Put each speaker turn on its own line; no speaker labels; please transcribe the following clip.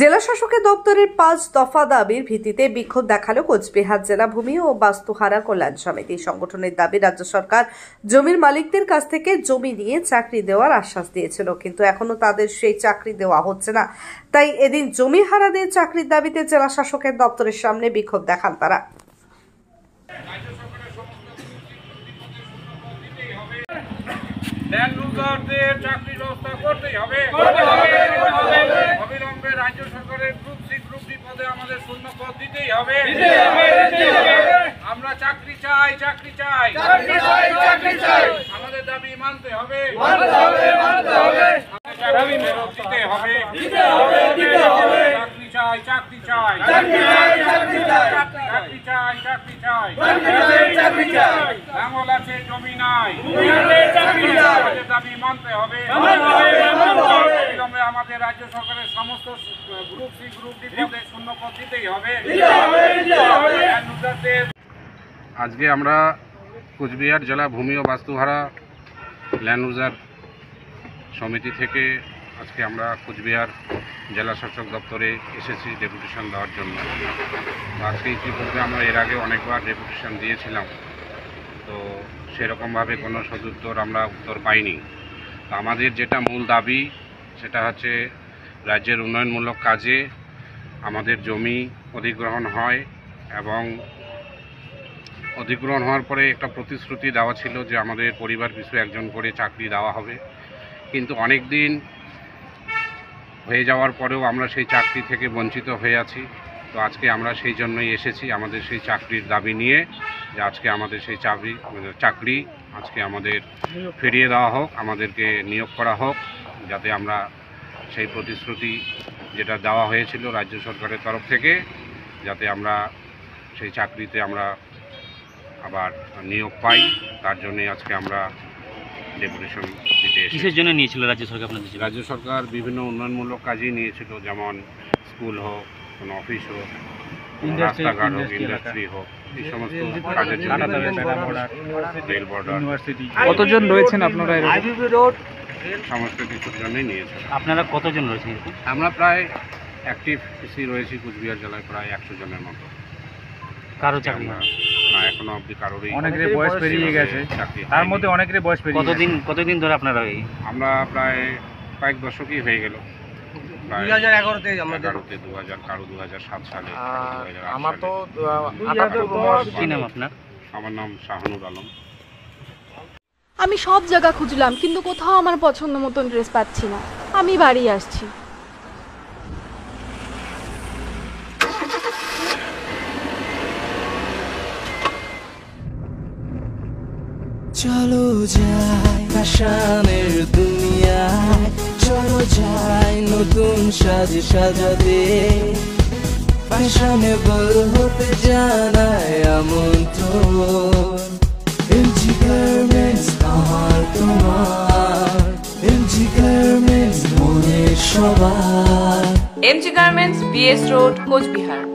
জেলা শাসকের দপ্তরের ৫ দফা দাবির ভিত্তিতে বিক্ষোভ দেখালো কোচবিহার জেলা ভূমি ও বাস্তুহারা কল্যাণ সমিতি। সংগঠনের দাবি, রাজ্য সরকার জমির মালিকদের কাছ থেকে জমি নিয়ে চাকরি দেওয়ার আশ্বাস দিয়েছিল, কিন্তু এখনো তাদের সেই চাকরি দেওয়া হচ্ছে না। তাই এদিন জমি হারাদের চাকরির দাবিতে জেলা শাসকের দপ্তরের সামনে বিক্ষোভ দেখান তারা।
চাকরির ব্যবস্থা করতেই হবে। অবিলম্বে রাজ্য সরকারের গ্রুপ সি গ্রুপ ডি পদে আমাদের শূন্য পদ দিতেই হবে। আমরা চাকরি চাই, চাকরি চাই, আমাদের দাবি মানতে হবে, চাকরি ফেরত দিতে হবে। চাকরি চাই, চাকরি চাই, চাকরি চাই, চাকরি চাই, লাঙ্গল আছে জমি নাই, আমাদের দাবি মানতে হবে। অবিলম্বে আমাদের রাজ্য সরকারের সমস্ত গ্রুপ সি গ্রুপ ডি পদে শূন্য পদ দিতেই হবে। আজকে আমরা কোচবিহার জেলা ভূমি ও বাস্তুহারা ল্যান্ড ইউজার সমিতি থেকে আজকে আমরা কোচবিহার জেলা শাসক দপ্তরে এসেছি ডেপুটেশন দেওয়ার জন্য। আজকে ইতিপূর্বে আমরা এর আগে অনেকবার ডেপুটেশন দিয়েছিলাম, তো সেরকমভাবে কোনো সদুত্তর আমরা উত্তর পাইনি। তো আমাদের যেটা মূল দাবি সেটা হচ্ছে রাজ্যের উন্নয়নমূলক কাজে আমাদের জমি অধিগ্রহণ হয়, এবং অধিগ্রহণ হওয়ার পরে একটা প্রতিশ্রুতি দেওয়া ছিল যে আমাদের পরিবার পিছু একজন করে চাকরি দেওয়া হবে, কিন্তু অনেক দিন হয়ে যাওয়ার পরেও আমরা সেই চাকরি থেকে বঞ্চিত হয়ে আছি। তো আজকে আমরা সেই জন্যই এসেছি, আমাদের সেই চাকরির দাবি নিয়ে, যে আজকে আমাদের সেই চাকরি আজকে আমাদের ফিরিয়ে দেওয়া হোক, আমাদেরকে নিয়োগ করা হোক, যাতে আমরা সেই প্রতিশ্রুতি যেটা দেওয়া হয়েছিল রাজ্য সরকারের তরফ থেকে, যাতে আমরা সেই চাকরিতে আমরা আবার নিয়োগ পাই। তার জন্যই আজকে আমরা ডেপুটেশন দিতে এসেছি।
কিসের জন্য নিয়েছিল রাজ্য সরকার আপনাদের?
রাজ্য সরকার বিভিন্ন উন্নয়নমূলক কাজই নিয়েছিল, যেমন স্কুল হোক, কোনো অফিস হোক, রাস্তাঘাট হোক, ইন্ডাস্ট্রি হোক, এই সমস্ত কাজের জন্য। রেল বর্ডার,
কতজন রয়েছেন আপনারা?
সমস্ত কিছুর জন্যই নিয়েছিল।
আপনারা কতজন রয়েছেন?
আমরা প্রায় অ্যাক্টিভ পিসি রয়েছি কোচবিহার জেলায় প্রায় 100 জনের মতো।
কারো চাকরি
না, এখনো অবধি কারোরই।
অনেকের বয়স পেরিয়ে গেছে, তার মধ্যে অনেকের বয়স পেরিয়ে গেছে।
কতদিন ধরে আপনারা?
আমরা প্রায় কয়েক দশকই হয়ে গেল।
2011-তে
2000, কারো 2007 সালে।
আমার তো
কি নাম আপনার?
আমার নাম শাহনুর আলম।
আমি সব জায়গা খুঁজলাম, কিন্তু কোথাও আমার পছন্দ মতন ড্রেস পাচ্ছি না। আমি বাড়ি আসছি।
চলো যাই ফ্যাশনের দুনিয়ায়, চলো যাই নতুন সাজে সাজাতে, ফ্যাশনেবল হতে জানায় আমন্ত্রণ। এমজি গার্মেন্টস আমার তোমার, এমজি গার্মেন্টস মনের সবার।
MG garments, BS road, Cooch Behar.